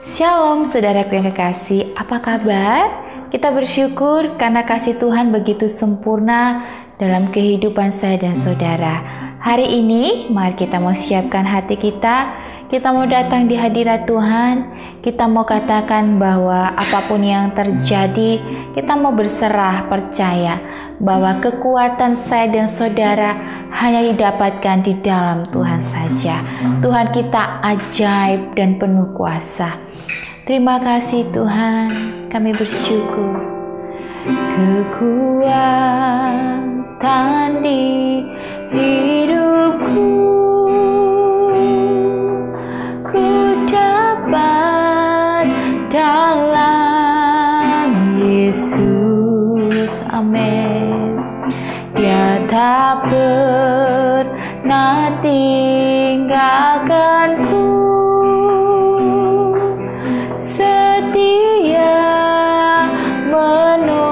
Shalom saudaraku yang kekasih, apa kabar? Kita bersyukur karena kasih Tuhan begitu sempurna dalam kehidupan saya dan saudara. Hari ini mari kita mau siapkan hati kita mau datang di hadirat Tuhan, kita mau katakan bahwa apapun yang terjadi, kita mau berserah percaya bahwa kekuatan saya dan saudara hanya didapatkan di dalam Tuhan saja. Tuhan kita ajaib dan penuh kuasa. Terima kasih Tuhan, kami bersyukur. Kekuatan di hidupku, ku dapat dalam Yesus. Amin. Dia tak pernah tinggalkanku, setia menolongku,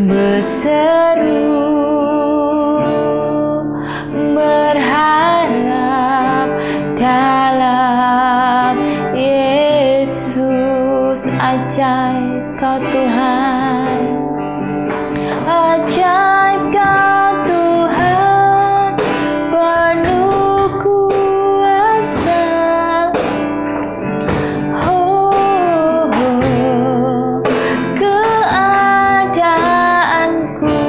berseru berharap dalam Yesus. Ajaib Kau Tuhan, ajaib Kau Tuhan, penuh kuasa. Keadaanku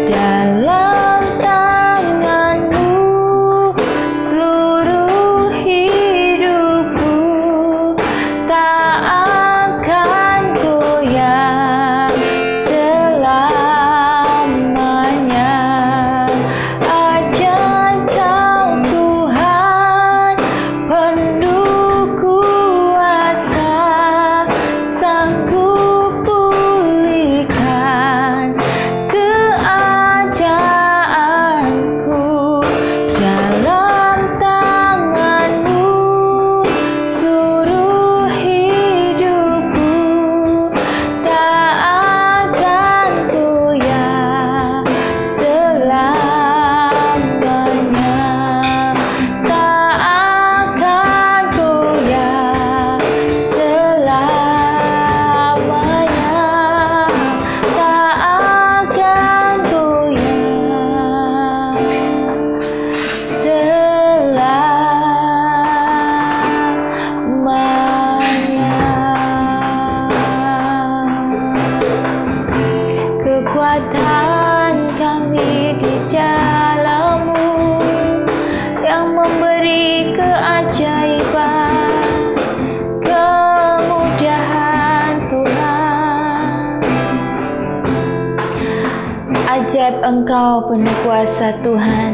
dalam tangan-Mu, seluruh hidupku tak akan goyah selamanya. Ajaib Kau Tuhan, penuh kuasa, sanggup pulihkan keadaanku dalam tangan-Mu, seluruh hidupku tak akan goyah selamanya, tak akan goyah selamanya, tak akan goyah selamanya. Kekuatan kami di dalam-Mu yang memberi keajaiban, kemudahan Tuhan. Ajaib Engkau penuh kuasa Tuhan.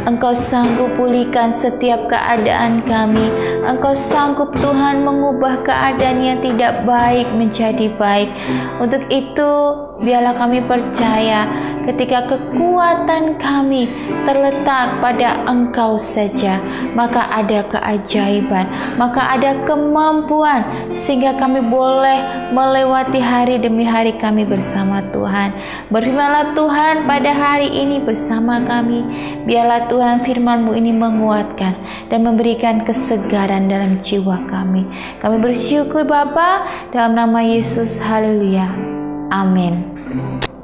Engkau sanggup pulihkan setiap keadaan kami. Engkau sanggup Tuhan mengubah keadaan yang tidak baik menjadi baik. Untuk itu biarlah kami percaya ketika kekuatan kami terletak pada Engkau saja, maka ada keajaiban, maka ada kemampuan sehingga kami boleh melewati hari demi hari kami bersama Tuhan. Berfirmanlah Tuhan pada hari ini bersama kami. Biarlah Tuhan firman-Mu ini menguatkan dan memberikan kesegaran dalam jiwa kami. Kami bersyukur Bapa, dalam nama Yesus. Haleluya. Amin.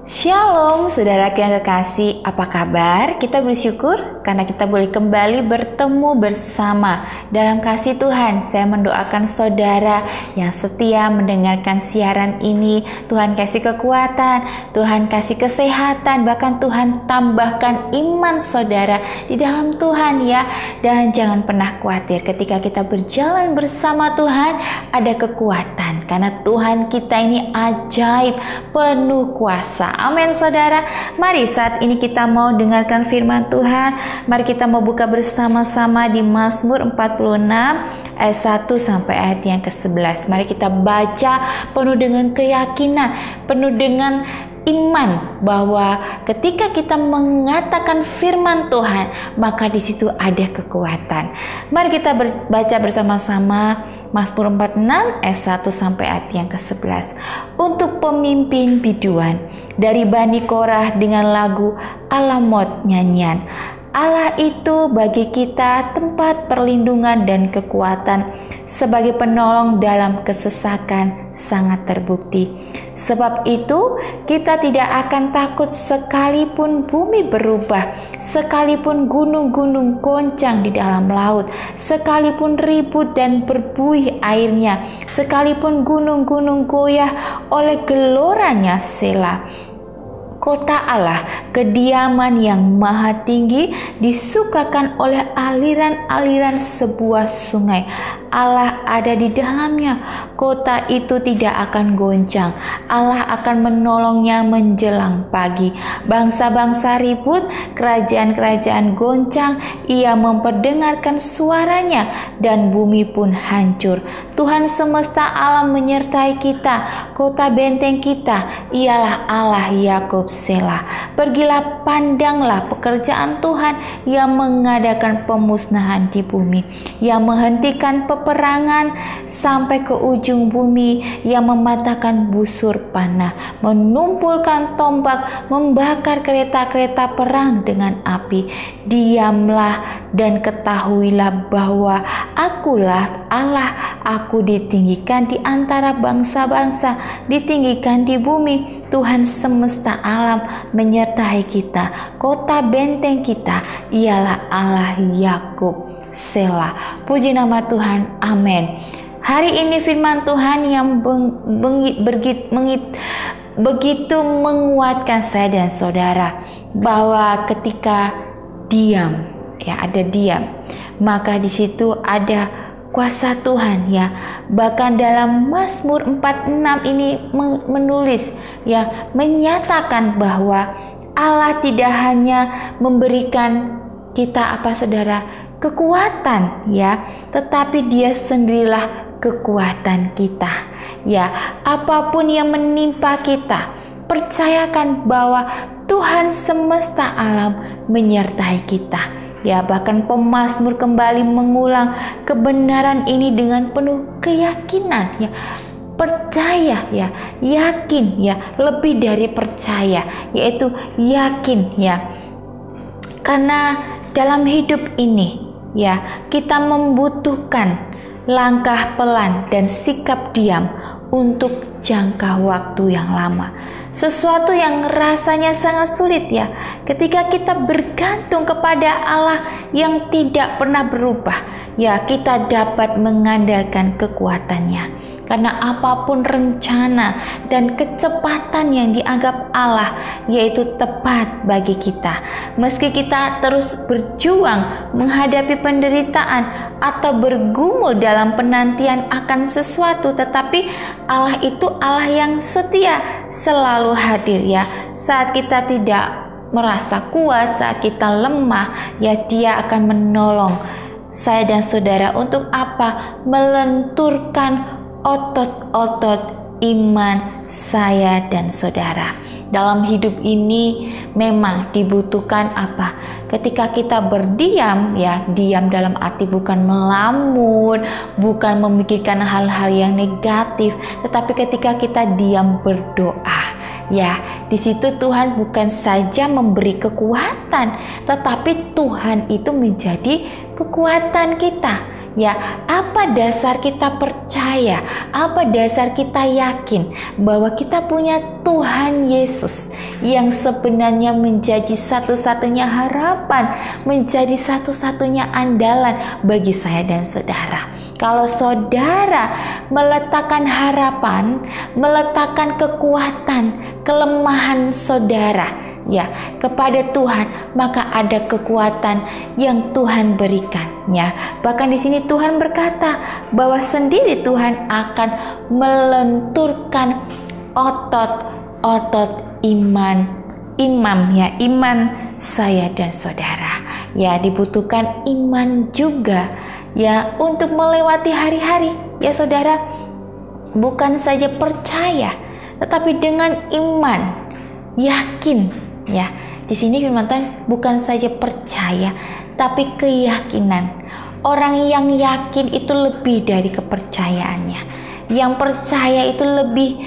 Shalom saudara yang kekasih, apa kabar? Kita bersyukur karena kita boleh kembali bertemu bersama dalam kasih Tuhan. Saya mendoakan saudara yang setia mendengarkan siaran ini, Tuhan kasih kekuatan, Tuhan kasih kesehatan, bahkan Tuhan tambahkan iman saudara di dalam Tuhan ya. Dan jangan pernah khawatir, ketika kita berjalan bersama Tuhan ada kekuatan, karena Tuhan kita ini ajaib, penuh kuasa. Amin saudara. Mari saat ini kita mau dengarkan firman Tuhan. Mari kita mau buka bersama-sama di Mazmur 46 ayat 1 sampai ayat yang ke-11. Mari kita baca penuh dengan keyakinan, penuh dengan iman bahwa ketika kita mengatakan firman Tuhan, maka di situ ada kekuatan. Mari kita baca bersama-sama Mazmur 46 ayat 1 sampai ayat yang ke-11. Untuk pemimpin biduan dari Bani Korah dengan lagu Alamot nyanyian. Allah itu bagi kita tempat perlindungan dan kekuatan, sebagai penolong dalam kesesakan sangat terbukti. Sebab itu kita tidak akan takut sekalipun bumi berubah, sekalipun gunung-gunung goncang di dalam laut, sekalipun ribut dan berbuih airnya, sekalipun gunung-gunung goyah oleh geloranya. Selah. Kota Allah, kediaman yang maha tinggi, disukakan oleh aliran-aliran sebuah sungai. Allah ada di dalamnya. Kota itu tidak akan goncang. Allah akan menolongnya menjelang pagi. Bangsa-bangsa ribut, kerajaan-kerajaan goncang. Ia memperdengarkan suaranya dan bumi pun hancur. Tuhan semesta alam menyertai kita. Kota benteng kita ialah Allah Yakub. Selah. Pergilah, pandanglah pekerjaan Tuhan yang mengadakan pemusnahan di bumi, yang menghentikan peperangan sampai ke ujung bumi, yang mematahkan busur panah, menumpulkan tombak, membakar kereta-kereta perang dengan api. Diamlah dan ketahuilah bahwa Akulah Allah. Aku ditinggikan di antara bangsa-bangsa, ditinggikan di bumi. Tuhan semesta alam menyertai kita. Kota benteng kita ialah Allah Yakub. Selah. Puji nama Tuhan. Amin. Hari ini firman Tuhan yang begitu menguatkan saya dan saudara, bahwa ketika diam, ada diam, maka di situ ada kuasa Tuhan, Bahkan dalam Mazmur 46 ini menulis, menyatakan bahwa Allah tidak hanya memberikan kita saudara, kekuatan, tetapi Dia sendirilah kekuatan kita. Apapun yang menimpa kita, percayakan bahwa Tuhan semesta alam menyertai kita. Bahkan pemazmur kembali mengulang kebenaran ini dengan penuh keyakinan, percaya, yakin, lebih dari percaya, yaitu yakin, karena dalam hidup ini, kita membutuhkan langkah pelan dan sikap diam untuk jangka waktu yang lama. Sesuatu yang rasanya sangat sulit, ketika kita bergantung kepada Allah yang tidak pernah berubah, kita dapat mengandalkan kekuatannya. Karena apapun rencana dan kecepatan yang dianggap Allah, yaitu tepat bagi kita. Meski kita terus berjuang menghadapi penderitaan atau bergumul dalam penantian akan sesuatu, tetapi Allah itu Allah yang setia, selalu hadir, saat kita tidak merasa kuat, saat kita lemah, Dia akan menolong saya dan saudara untuk melenturkan otot-otot iman saya dan saudara. Dalam hidup ini memang dibutuhkan ketika kita berdiam, diam dalam arti bukan melamun, bukan memikirkan hal-hal yang negatif, tetapi ketika kita diam berdoa, di situ Tuhan bukan saja memberi kekuatan, tetapi Tuhan itu menjadi kekuatan kita. Apa dasar kita percaya? Apa dasar kita yakin bahwa kita punya Tuhan Yesus yang sebenarnya menjadi satu-satunya harapan, menjadi satu-satunya andalan bagi saya dan saudara. Kalau saudara meletakkan harapan, meletakkan kekuatan, kelemahan saudara kepada Tuhan, maka ada kekuatan yang Tuhan berikan, Bahkan di sini Tuhan berkata bahwa sendiri Tuhan akan melenturkan otot-otot iman saya dan saudara. Dibutuhkan iman juga, untuk melewati hari-hari, saudara. Bukan saja percaya, tetapi dengan iman, yakin. Di sini firman Tuhan bukan saja percaya, tapi keyakinan. Orang yang yakin itu lebih dari kepercayaannya. Yang percaya itu lebih,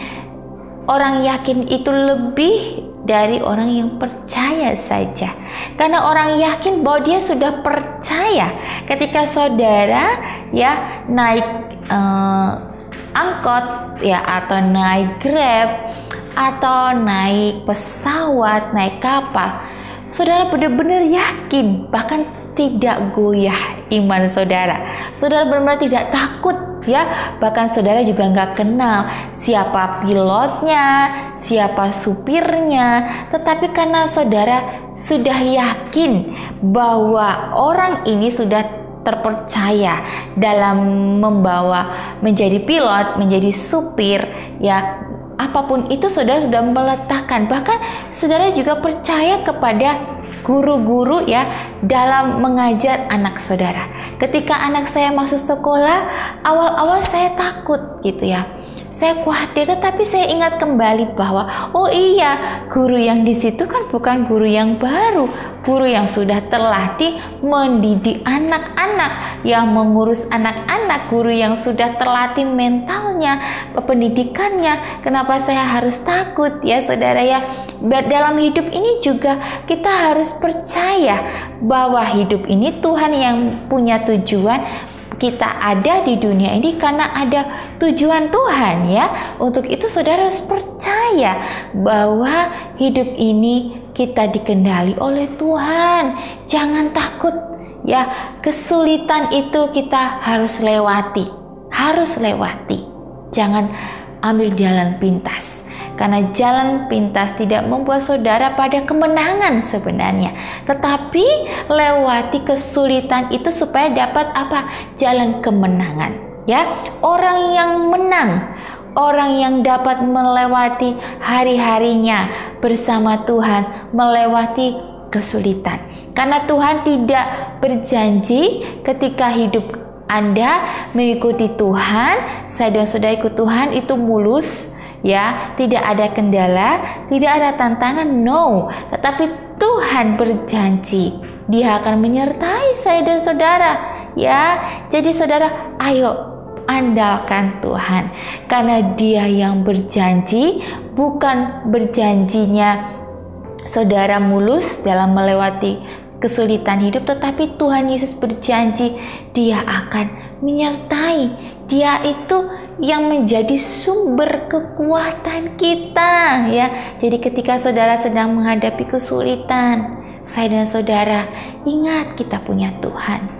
orang yakin itu lebih dari orang yang percaya saja. Karena orang yakin bahwa dia sudah percaya. Ketika saudara ya naik angkot ya, atau naik Grab, atau naik pesawat, naik kapal, saudara benar-benar yakin, bahkan tidak goyah iman saudara. Saudara benar-benar tidak takut ya, bahkan saudara juga nggak kenal siapa pilotnya, siapa supirnya, tetapi karena saudara sudah yakin bahwa orang ini sudah terpercaya dalam membawa, menjadi pilot, menjadi supir ya, apapun itu saudara sudah meletakkan. Bahkan saudara juga percaya kepada guru-guru ya dalam mengajar anak saudara. Ketika anak saya masuk sekolah, awal-awal saya takut gitu ya, saya khawatir, tetapi saya ingat kembali bahwa oh iya, guru yang di situ kan bukan guru yang baru, guru yang sudah terlatih mendidik anak-anak, yang mengurus anak-anak, guru yang sudah terlatih mentalnya, pendidikannya. Kenapa saya harus takut ya saudara ya? Dalam hidup ini juga kita harus percaya bahwa hidup ini Tuhan yang punya tujuan. Kita ada di dunia ini karena ada tujuan Tuhan ya. Untuk itu saudara harus percaya bahwa hidup ini kita dikendali oleh Tuhan. Jangan takut ya, kesulitan itu kita harus lewati. Jangan ambil jalan pintas. Karena jalan pintas tidak membuat saudara pada kemenangan sebenarnya, tetapi lewati kesulitan itu supaya dapat apa? Jalan kemenangan ya. Orang yang menang, orang yang dapat melewati hari-harinya bersama Tuhan, melewati kesulitan. Karena Tuhan tidak berjanji ketika hidup Anda mengikuti Tuhan, saya dan saudara ikut Tuhan itu mulus ya, tidak ada kendala, tidak ada tantangan, no. Tetapi Tuhan berjanji Dia akan menyertai saya dan saudara ya. Jadi saudara, ayo andalkan Tuhan, karena Dia yang berjanji. Bukan berjanjinya saudara mulus dalam melewati kesulitan hidup, tetapi Tuhan Yesus berjanji Dia akan menyertai. Dia itu yang menjadi sumber kekuatan kita ya. Jadi ketika saudara sedang menghadapi kesulitan, saya dan saudara ingat kita punya Tuhan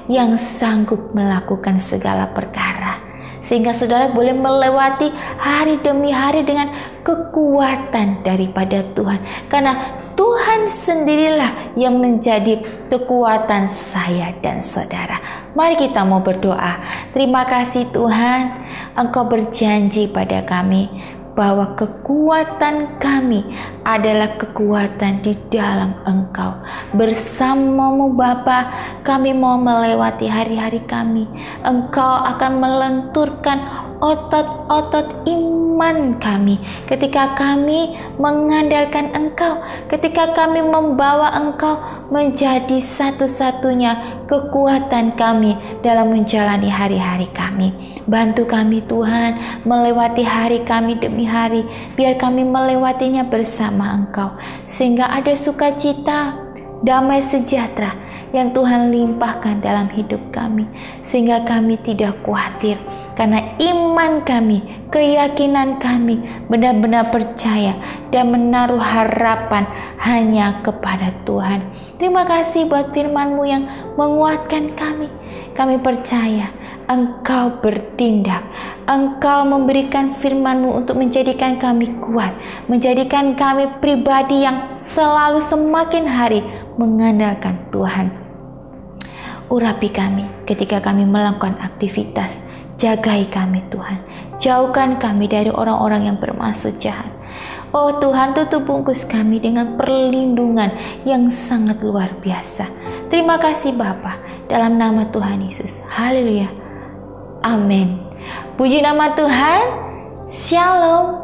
yang sanggup melakukan segala perkara, sehingga saudara boleh melewati hari demi hari dengan kekuatan daripada Tuhan. Karena Tuhan sendirilah yang menjadi kekuatan saya dan saudara. Mari kita mau berdoa. Terima kasih Tuhan, Engkau berjanji pada kami bahwa kekuatan kami adalah kekuatan di dalam Engkau. Bersama-Mu Bapa, kami mau melewati hari-hari kami. Engkau akan melenturkan otot-otot iman kami ketika kami mengandalkan Engkau, ketika kami membawa Engkau menjadi satu-satunya kekuatan kami dalam menjalani hari-hari kami. Bantu kami Tuhan melewati hari kami demi hari, biar kami melewatinya bersama Engkau, sehingga ada sukacita, damai sejahtera yang Tuhan limpahkan dalam hidup kami, sehingga kami tidak khawatir, karena iman kami, keyakinan kami benar-benar percaya dan menaruh harapan hanya kepada Tuhan. Terima kasih buat firman-Mu yang menguatkan kami. Kami percaya Engkau bertindak, Engkau memberikan firman-Mu untuk menjadikan kami kuat, menjadikan kami pribadi yang selalu semakin hari mengandalkan Tuhan. Urapi kami ketika kami melakukan aktivitas, jagai kami Tuhan, jauhkan kami dari orang-orang yang bermaksud jahat. Oh Tuhan, tutup bungkus kami dengan perlindungan yang sangat luar biasa. Terima kasih Bapa, dalam nama Tuhan Yesus. Haleluya. Amin. Puji nama Tuhan. Shalom.